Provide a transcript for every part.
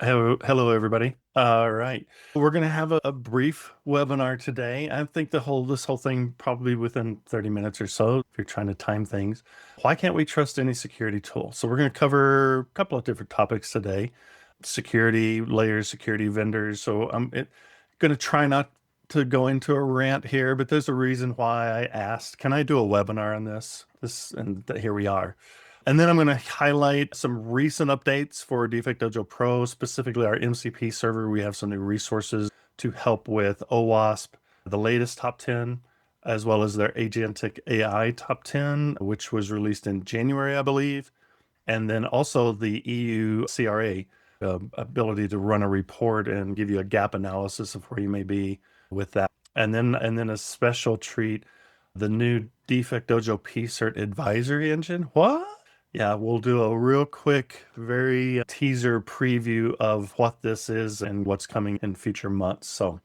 Hello, everybody. All right. We're going to have a brief webinar today. I think this whole thing probably within 30 minutes or so, if you're trying to time things. Why can't we trust any security tool? So we're going to cover a couple of different topics today. Security layers, security vendors. So going to try not to go into a rant here, but there's a reason why I asked, can I do a webinar on this? Here we are. And then I'm going to highlight some recent updates for DefectDojo Pro, specifically our MCP server. We have some new resources to help with OWASP, the latest top 10, as well as their Agentic AI top 10, which was released in January, I believe. And then also the EU CRA ability to run a report and give you a gap analysis of where you may be with that. And then a special treat, the new DefectDojo PSIRT advisory engine. What? Yeah, we'll do a real quick, very teaser preview of what this is and what's coming in future months. So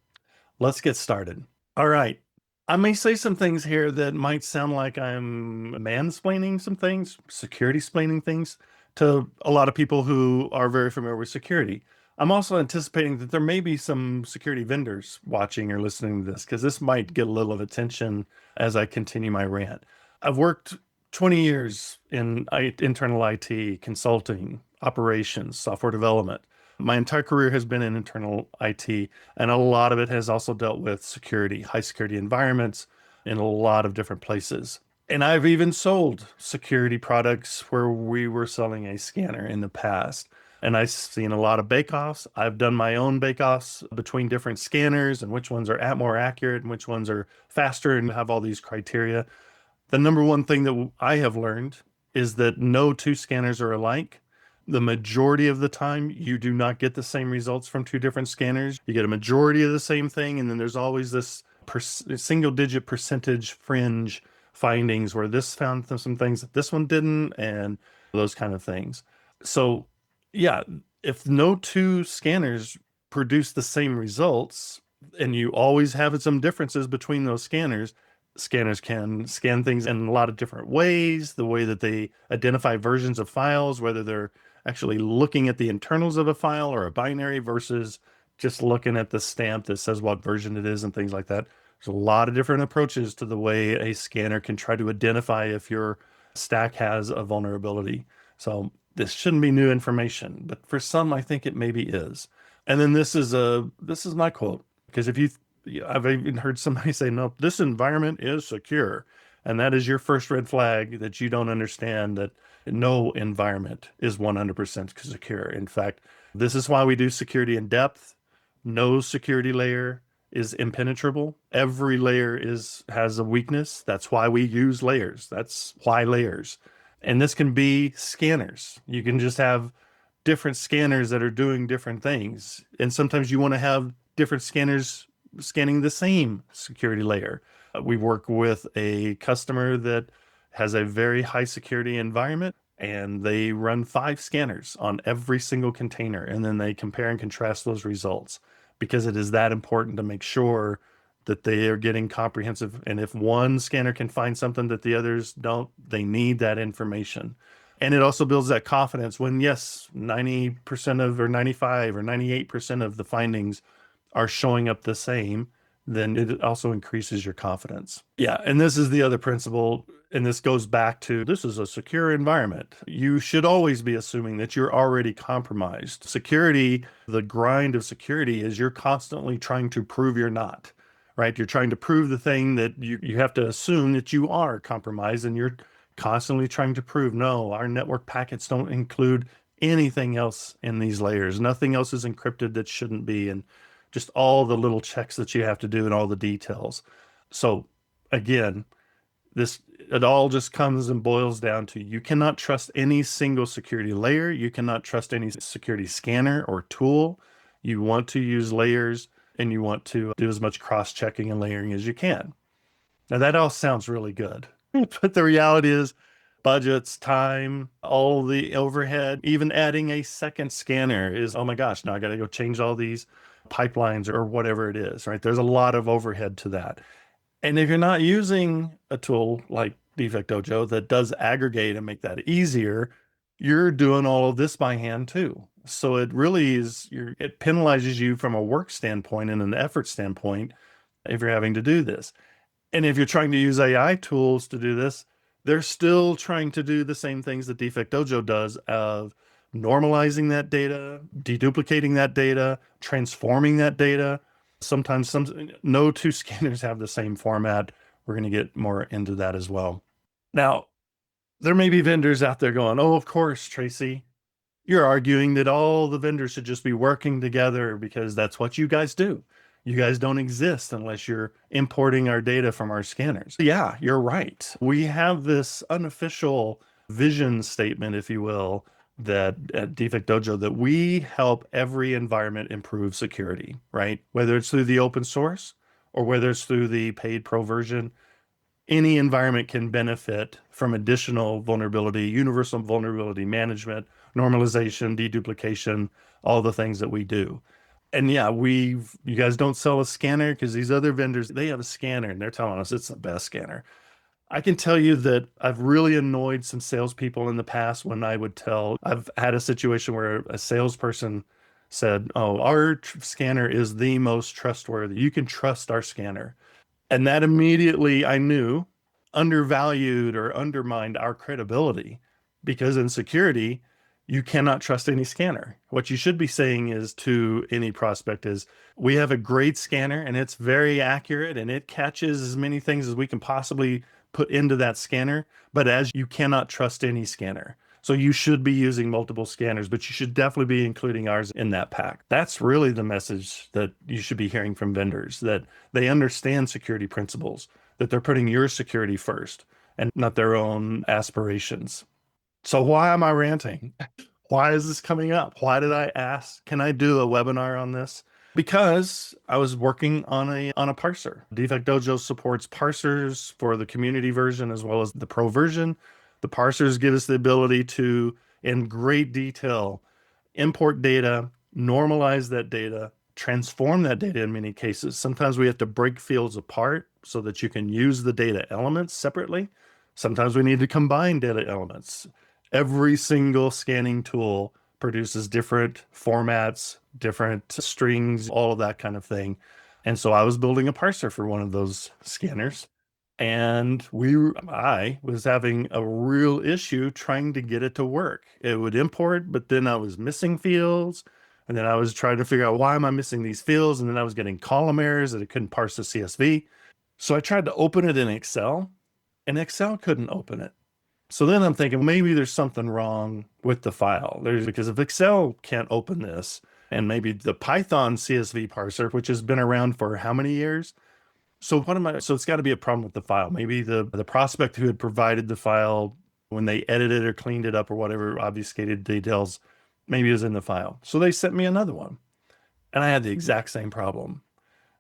let's get started. All right. I may say some things here that might sound like I'm mansplaining some things, security-splaining things to a lot of people who are very familiar with security. I'm also anticipating that there may be some security vendors watching or listening to this because this might get a little of attention as I continue my rant. I've worked 20 years in internal IT, consulting, operations, software development. My entire career has been in internal IT, and a lot of it has also dealt with security, high security environments in a lot of different places. And I've even sold security products where we were selling a scanner in the past. And I've seen a lot of bake-offs. I've done my own bake-offs between different scanners and which ones are more accurate and which ones are faster and have all these criteria. The number one thing that I have learned is that no two scanners are alike. The majority of the time, you do not get the same results from two different scanners. You get a majority of the same thing, and then there's always this single-digit percentage fringe findings where this found some things that this one didn't, and those kind of things. So, yeah, if no two scanners produce the same results, and you always have some differences between those scanners can scan things in a lot of different ways, the way that they identify versions of files, whether they're actually looking at the internals of a file or a binary versus just looking at the stamp that says what version it is and things like that. There's a lot of different approaches to the way a scanner can try to identify if your stack has a vulnerability. So this shouldn't be new information, but for some, I think it maybe is. And then this is my quote, because I've even heard somebody say, no, this environment is secure. And that is your first red flag that you don't understand that no environment is 100% secure. In fact, this is why we do security in depth. No security layer is impenetrable. Every layer has a weakness. That's why we use layers. That's why layers. And this can be scanners. You can just have different scanners that are doing different things. And sometimes you want to have different scanners scanning the same security layer. We work with a customer that has a very high security environment, and they run 5 scanners on every single container, and then they compare and contrast those results because it is that important to make sure that they are getting comprehensive. And if one scanner can find something that the others don't, they need that information. And it also builds that confidence when, yes, 90% of, or 95 or 98% of the findings are showing up the same, then it also increases your confidence. Yeah, and this is the other principle, and this goes back to, this is a secure environment. You should always be assuming that you're already compromised. Security, the grind of security is you're constantly trying to prove you're not, right? You're trying to prove the thing that you have to assume that you are compromised, and you're constantly trying to prove, no, our network packets don't include anything else in these layers. Nothing else is encrypted that shouldn't be, and just all the little checks that you have to do and all the details. So again, it all just comes and boils down to, you cannot trust any single security layer. You cannot trust any security scanner or tool. You want to use layers, and you want to do as much cross-checking and layering as you can. Now that all sounds really good, but the reality is budgets, time, all the overhead, even adding a second scanner is, oh my gosh, now I got to go change all these pipelines or whatever it is, right? There's a lot of overhead to that. And if you're not using a tool like DefectDojo that does aggregate and make that easier, you're doing all of this by hand too. So it really is, it penalizes you from a work standpoint and an effort standpoint if you're having to do this. And if you're trying to use AI tools to do this, they're still trying to do the same things that DefectDojo does of normalizing that data, deduplicating that data, transforming that data. Sometimes no two scanners have the same format. We're going to get more into that as well. Now, there may be vendors out there going, oh, of course, Tracy, you're arguing that all the vendors should just be working together because that's what you guys do. You guys don't exist unless you're importing our data from our scanners. Yeah, you're right. We have this unofficial vision statement, if you will, that at DefectDojo that we help every environment improve security, right? Whether it's through the open source or whether it's through the paid pro version, any environment can benefit from additional vulnerability, universal vulnerability management, normalization, deduplication, all the things that we do. And yeah, you guys don't sell a scanner because these other vendors, they have a scanner and they're telling us it's the best scanner. I can tell you that I've really annoyed some salespeople in the past when I've had a situation where a salesperson said, oh, our scanner is the most trustworthy. You can trust our scanner. And that immediately I knew undervalued or undermined our credibility because in security, you cannot trust any scanner. What you should be saying is to any prospect is, we have a great scanner and it's very accurate and it catches as many things as we can possibly put into that scanner, but as you cannot trust any scanner. So you should be using multiple scanners, but you should definitely be including ours in that pack. That's really the message that you should be hearing from vendors, that they understand security principles, that they're putting your security first and not their own aspirations. So why am I ranting? Why is this coming up? Why did I ask, can I do a webinar on this? Because I was working on a parser. DefectDojo supports parsers for the community version as well as the pro version. The parsers give us the ability to, in great detail, import data, normalize that data, transform that data in many cases. Sometimes we have to break fields apart so that you can use the data elements separately. Sometimes we need to combine data elements. Every single scanning tool produces different formats, different strings, all of that kind of thing. And so I was building a parser for one of those scanners. And I was having a real issue trying to get it to work. It would import, but then I was missing fields. And then I was trying to figure out why am I missing these fields? And then I was getting column errors that it couldn't parse the CSV. So I tried to open it in Excel and Excel couldn't open it. So then I'm thinking maybe there's something wrong with the file. Because if Excel can't open this, and maybe the Python CSV parser, which has been around for how many years? So it's got to be a problem with the file. Maybe the prospect who had provided the file when they edited or cleaned it up or whatever obfuscated details, maybe it was in the file. So they sent me another one and I had the exact same problem.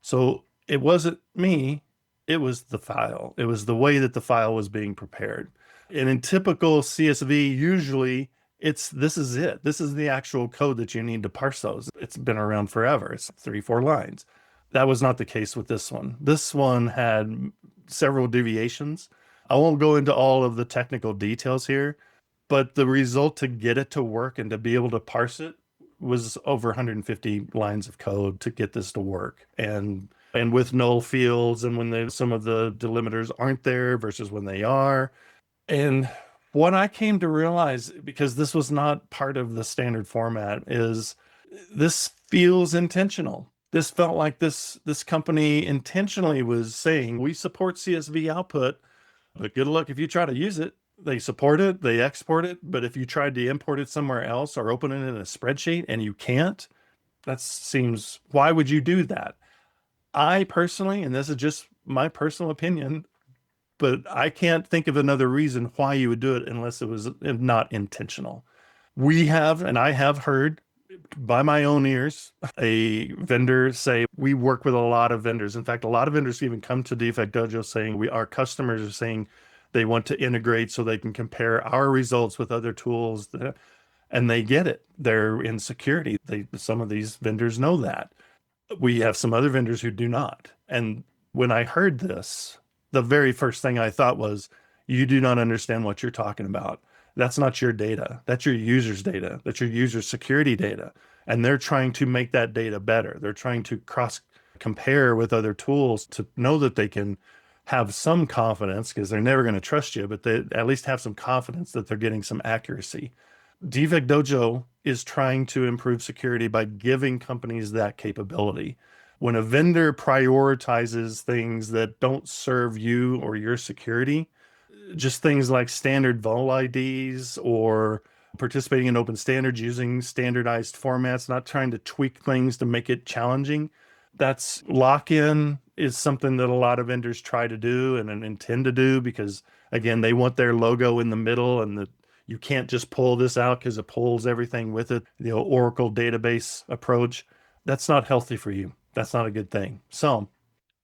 So it wasn't me, it was the file. It was the way that the file was being prepared. And in typical CSV, usually this is it. This is the actual code that you need to parse those. It's been around forever. It's 3-4 lines. That was not the case with this one. This one had several deviations. I won't go into all of the technical details here, but the result to get it to work and to be able to parse it was over 150 lines of code to get this to work. And with null fields and when some of the delimiters aren't there versus when they are. And what I came to realize, because this was not part of the standard format, is this feels intentional. This felt like this company intentionally was saying, we support CSV output, but good luck if you try to use it. They support it, they export it, but if you tried to import it somewhere else or open it in a spreadsheet and you can't, why would you do that? I personally, and this is just my personal opinion, but I can't think of another reason why you would do it unless it was not intentional. I have heard by my own ears, a vendor say, we work with a lot of vendors. In fact, a lot of vendors even come to DefectDojo saying, our customers are saying they want to integrate so they can compare our results with other tools. And they get it. They're in security. Some of these vendors know that. We have some other vendors who do not. And when I heard this, the very first thing I thought was, you do not understand what you're talking about. That's not your data. That's your user's data. That's your user's security data. And they're trying to make that data better. They're trying to cross compare with other tools to know that they can have some confidence, because they're never going to trust you, but they at least have some confidence that they're getting some accuracy. DefectDojo is trying to improve security by giving companies that capability. When a vendor prioritizes things that don't serve you or your security, just things like standard vol IDs or participating in open standards, using standardized formats, not trying to tweak things to make it challenging. That's lock-in is something that a lot of vendors try to do and intend to do because, again, they want their logo in the middle, and you can't just pull this out because it pulls everything with it. The Oracle database approach, that's not healthy for you. That's not a good thing. So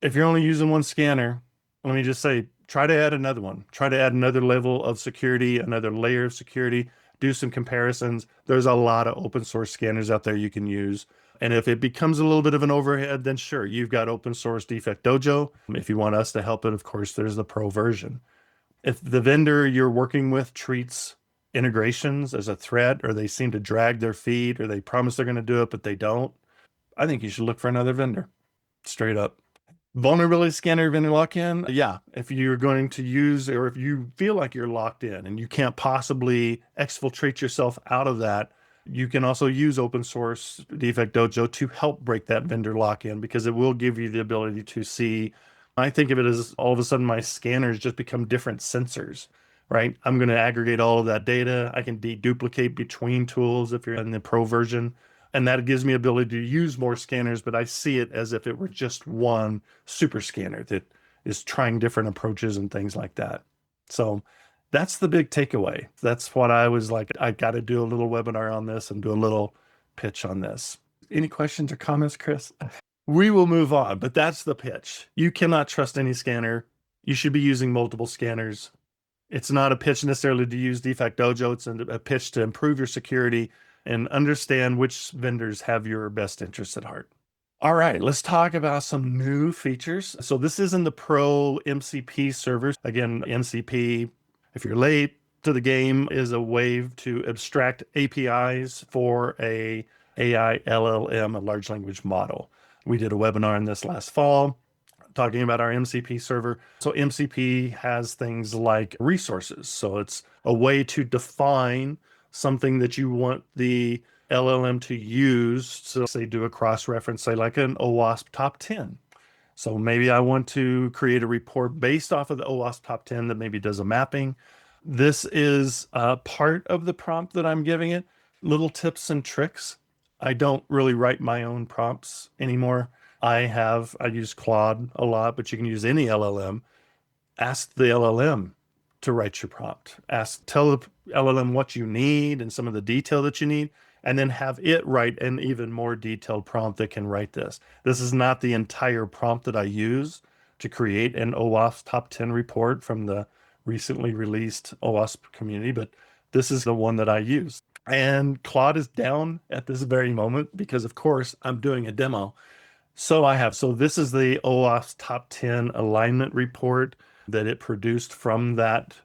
if you're only using one scanner, let me just say, try to add another one. Try to add another level of security, another layer of security, do some comparisons. There's a lot of open source scanners out there you can use. And if it becomes a little bit of an overhead, then sure, you've got open source DefectDojo. If you want us to help it, of course, there's the pro version. If the vendor you're working with treats integrations as a threat, or they seem to drag their feet, or they promise they're going to do it, but they don't, I think you should look for another vendor, straight up. Vulnerability scanner vendor lock-in. Yeah, if you're going to use, or if you feel like you're locked in and you can't possibly exfiltrate yourself out of that, you can also use open source DefectDojo to help break that vendor lock-in, because it will give you the ability to see. I think of it as all of a sudden my scanners just become different sensors, right? I'm going to aggregate all of that data. I can deduplicate between tools if you're in the pro version. And that gives me ability to use more scanners, but I see it as if it were just one super scanner that is trying different approaches and things like that. So that's the big takeaway. That's what I was like, I got to do a little webinar on this and do a little pitch on this. Any questions or comments, Chris? We will move on, but that's the pitch. You cannot trust any scanner. You should be using multiple scanners. It's not a pitch necessarily to use DefectDojo. It's a pitch to improve your security and understand which vendors have your best interests at heart. All right, let's talk about some new features. So this is in the Pro MCP servers. Again, MCP, if you're late to the game, is a way to abstract APIs for a AI LLM, a large language model. We did a webinar on this last fall talking about our MCP server. So MCP has things like resources. So it's a way to define something that you want the LLM to use. So say do a cross-reference, say like an OWASP top 10. So maybe I want to create a report based off of the OWASP top 10 that maybe does a mapping. This is part of the prompt that I'm giving it. Little tips and tricks. I don't really write my own prompts anymore. I use Claude a lot, but you can use any LLM. Ask the LLM to write your prompt. Tell the LLM what you need and some of the detail that you need, and then have it write an even more detailed prompt that can write this. This is not the entire prompt that I use to create an OWASP top 10 report from the recently released OWASP community, but this is the one that I use. And Claude is down at this very moment because, of course, I'm doing a demo. So this is the OWASP top 10 alignment report that it produced from that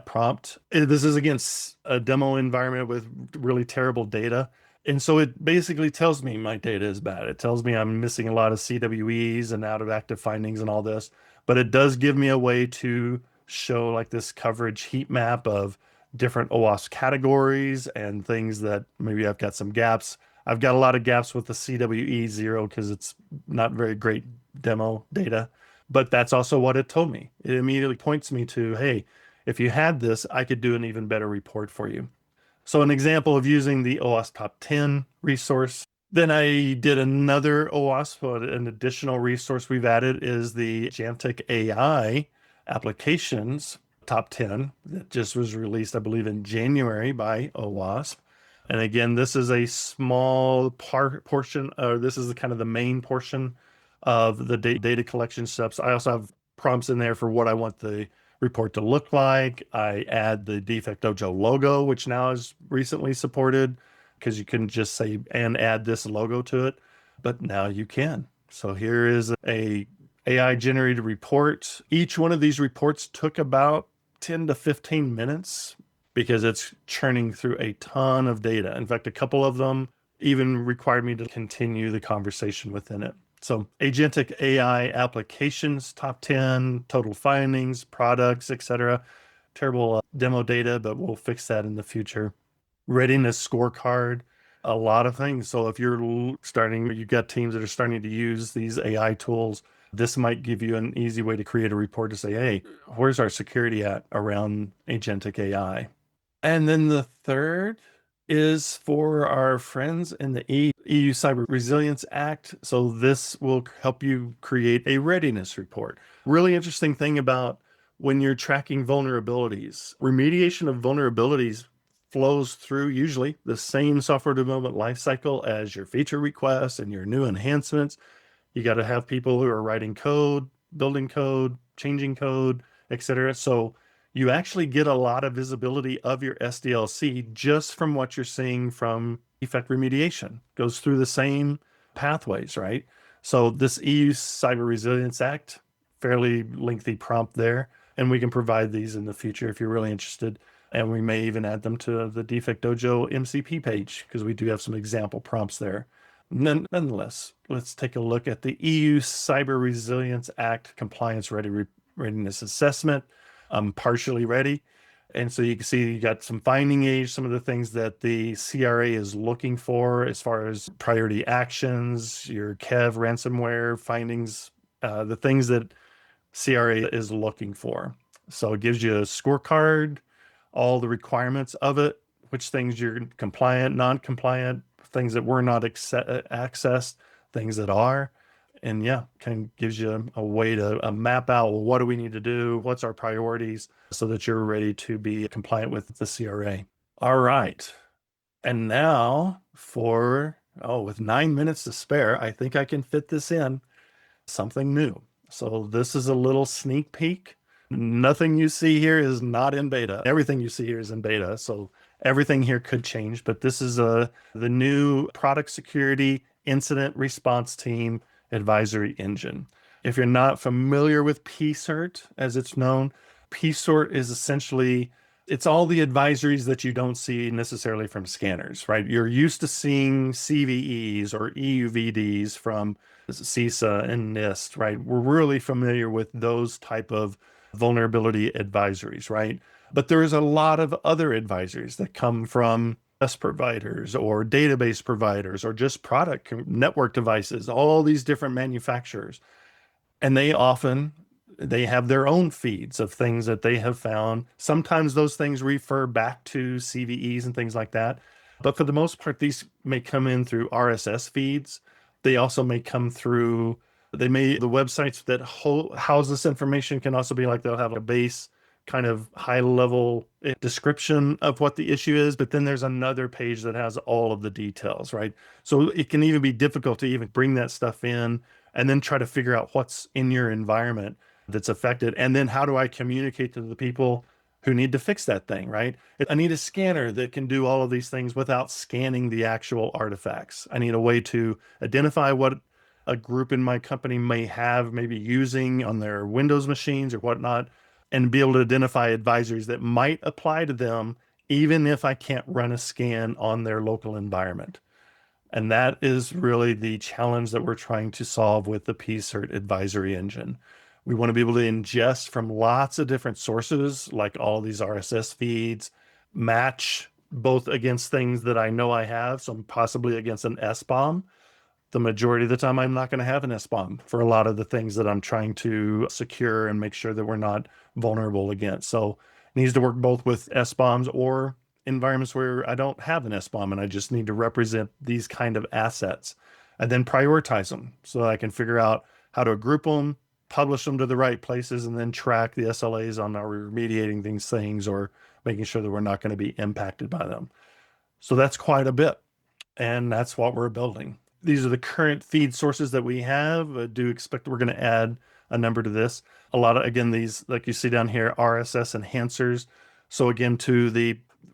prompt. This is against a demo environment with really terrible data. And so it basically tells me my data is bad. It tells me I'm missing a lot of CWEs and out of active findings and all this, but it does give me a way to show like this coverage heat map of different OWASP categories and things that maybe I've got some gaps. I've got a lot of gaps with the CWE 0 because it's not very great demo data, but that's also what it told me. It immediately points me to, hey, if you had this, I could do an even better report for you. So an example of using the OWASP top 10 resource. Then I did another OWASP, an additional resource we've added is the Agentic AI applications top 10 that just was released, I believe, in January by OWASP. And again, this is a small portion, or this is kind of the main portion of the data collection steps. I also have prompts in there for what I want the report to look like. I add the DefectDojo logo, which now is recently supported, because you can just say and add this logo to it, but now you can. So here is a AI generated report. Each one of these reports took about 10 to 15 minutes because it's churning through a ton of data. In fact, a couple of them even required me to continue the conversation within it. So agentic AI applications, top 10, total findings, products, etc. Terrible demo data, but we'll fix that in the future. Readiness scorecard, a lot of things. So if you're starting, you've got teams that are starting to use these AI tools, this might give you an easy way to create a report to say, hey, where's our security at around agentic AI? And then the third is for our friends in the EU Cyber Resilience Act. So this will help you create a readiness report. Really interesting thing about when you're tracking vulnerabilities, remediation of vulnerabilities flows through usually the same software development lifecycle as your feature requests and your new enhancements. You got to have people who are writing code, building code, changing code, etc. So you actually get a lot of visibility of your SDLC just from what you're seeing from defect remediation. Goes through the same pathways, right? So this EU Cyber Resilience Act, fairly lengthy prompt there, and we can provide these in the future if you're really interested. And we may even add them to the DefectDojo MCP page because we do have some example prompts there. Nonetheless, let's take a look at the EU Cyber Resilience Act Compliance Readiness Assessment. I'm partially ready. And so you can see you got some finding age, some of the things that the CRA is looking for as far as priority actions, your KEV ransomware findings, the things that CRA is looking for. So it gives you a scorecard, all the requirements of it, which things you're compliant, non-compliant, things that were not accessed, things that are. And yeah, kind of gives you a way to map out, well, what do we need to do? What's our priorities so that you're ready to be compliant with the CRA? All right. And now with 9 minutes to spare, I think I can fit this in, something new. So this is a little sneak peek. Nothing you see here is not in beta. Everything you see here is in beta. So everything here could change, but this is the new product security incident response team advisory engine. If you're not familiar with PSIRT, as it's known, PSIRT is essentially, it's all the advisories that you don't see necessarily from scanners, right? You're used to seeing CVEs or EUVDs from CISA and NIST, right? We're really familiar with those type of vulnerability advisories, right? But there is a lot of other advisories that come from S providers or database providers or just product network devices, all these different manufacturers. And they have their own feeds of things that they have found. Sometimes those things refer back to CVEs and things like that. But for the most part, these may come in through RSS feeds. They also may come through, the websites that house this information can also be like they'll have a base kind of high level description of what the issue is, but then there's another page that has all of the details, right? So it can even be difficult to even bring that stuff in and then try to figure out what's in your environment that's affected. And then how do I communicate to the people who need to fix that thing, right? I need a scanner that can do all of these things without scanning the actual artifacts. I need a way to identify what a group in my company may have, maybe using on their Windows machines or whatnot, and be able to identify advisories that might apply to them, even if I can't run a scan on their local environment. And that is really the challenge that we're trying to solve with the PSIRT advisory engine. We want to be able to ingest from lots of different sources, like all these RSS feeds, match both against things that I know I have, so possibly against an SBOM. The majority of the time, I'm not going to have an SBOM for a lot of the things that I'm trying to secure and make sure that we're not vulnerable against. So it needs to work both with SBOMs or environments where I don't have an SBOM and I just need to represent these kind of assets and then prioritize them so I can figure out how to group them, publish them to the right places, and then track the SLAs on are we remediating these things or making sure that we're not going to be impacted by them. So that's quite a bit. And that's what we're building. These are the current feed sources that we have. I do expect we're going to add a number to this. A lot of, again, these, like you see down here, RSS enhancers. So again,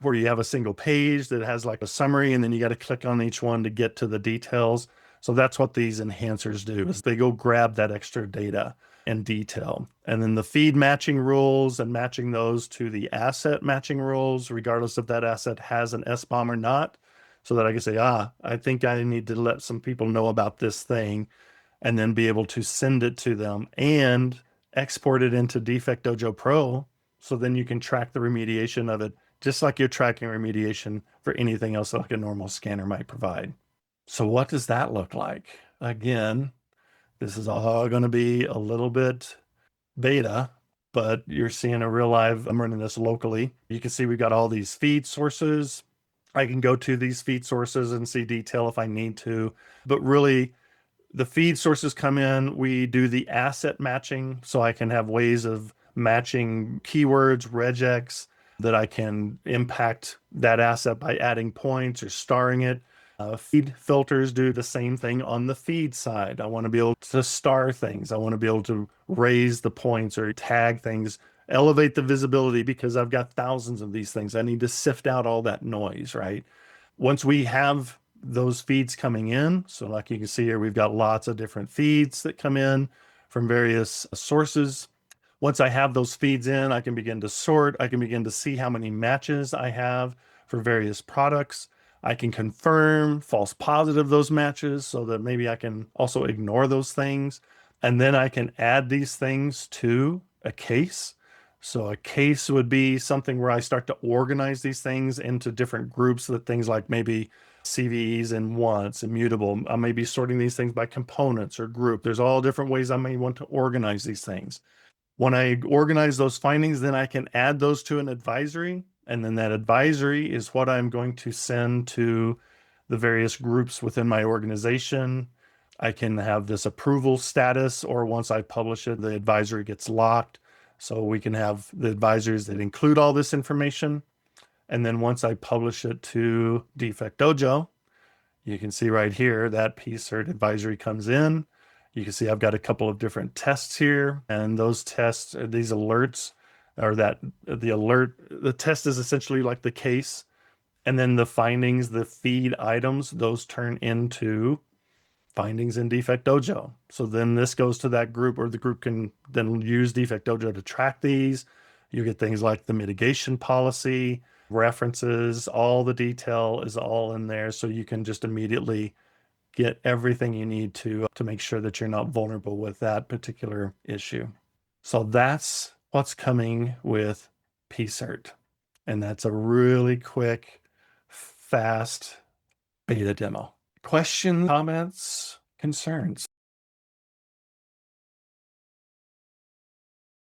where you have a single page that has like a summary, and then you got to click on each one to get to the details. So that's what these enhancers do, is they go grab that extra data. in detail. And then the feed matching rules and matching those to the asset matching rules, regardless if that asset has an SBOM or not, so that I can say, I think I need to let some people know about this thing, and then be able to send it to them and export it into DefectDojo Pro. So then you can track the remediation of it, just like you're tracking remediation for anything else like a normal scanner might provide. So what does that look like? Again, this is all going to be a little bit beta, but you're seeing a real live, I'm running this locally. You can see we've got all these feed sources. I can go to these feed sources and see detail if I need to, but really the feed sources come in, we do the asset matching, so I can have ways of matching keywords, regex, that I can impact that asset by adding points or starring it. Feed filters do the same thing on the feed side. I want to be able to star things. I want to be able to raise the points or tag things, elevate the visibility because I've got thousands of these things. I need to sift out all that noise, right? Once we have those feeds coming in, so like you can see here, we've got lots of different feeds that come in from various sources. Once I have those feeds in, I can begin to sort. I can begin to see how many matches I have for various products. I can confirm false positive those matches so that maybe I can also ignore those things. And then I can add these things to a case. So a case would be something where I start to organize these things into different groups, that things like maybe CVEs and wants, immutable. I may be sorting these things by components or group. There's all different ways I may want to organize these things. When I organize those findings, then I can add those to an advisory. And then that advisory is what I'm going to send to the various groups within my organization. I can have this approval status, or once I publish it, the advisory gets locked. So we can have the advisories that include all this information. And then once I publish it to DefectDojo, you can see right here that PSIRT advisory comes in. You can see I've got a couple of different tests here, and those tests, these alerts, or that the alert, the test is essentially like the case, and then the findings, the feed items, those turn into findings in DefectDojo. So then this goes to that group, or the group can then use DefectDojo to track these. You get things like the mitigation policy, references, all the detail is all in there. So you can just immediately get everything you need to make sure that you're not vulnerable with that particular issue. So that's what's coming with PSIRT. And that's a really quick, fast beta demo. Questions, comments, concerns?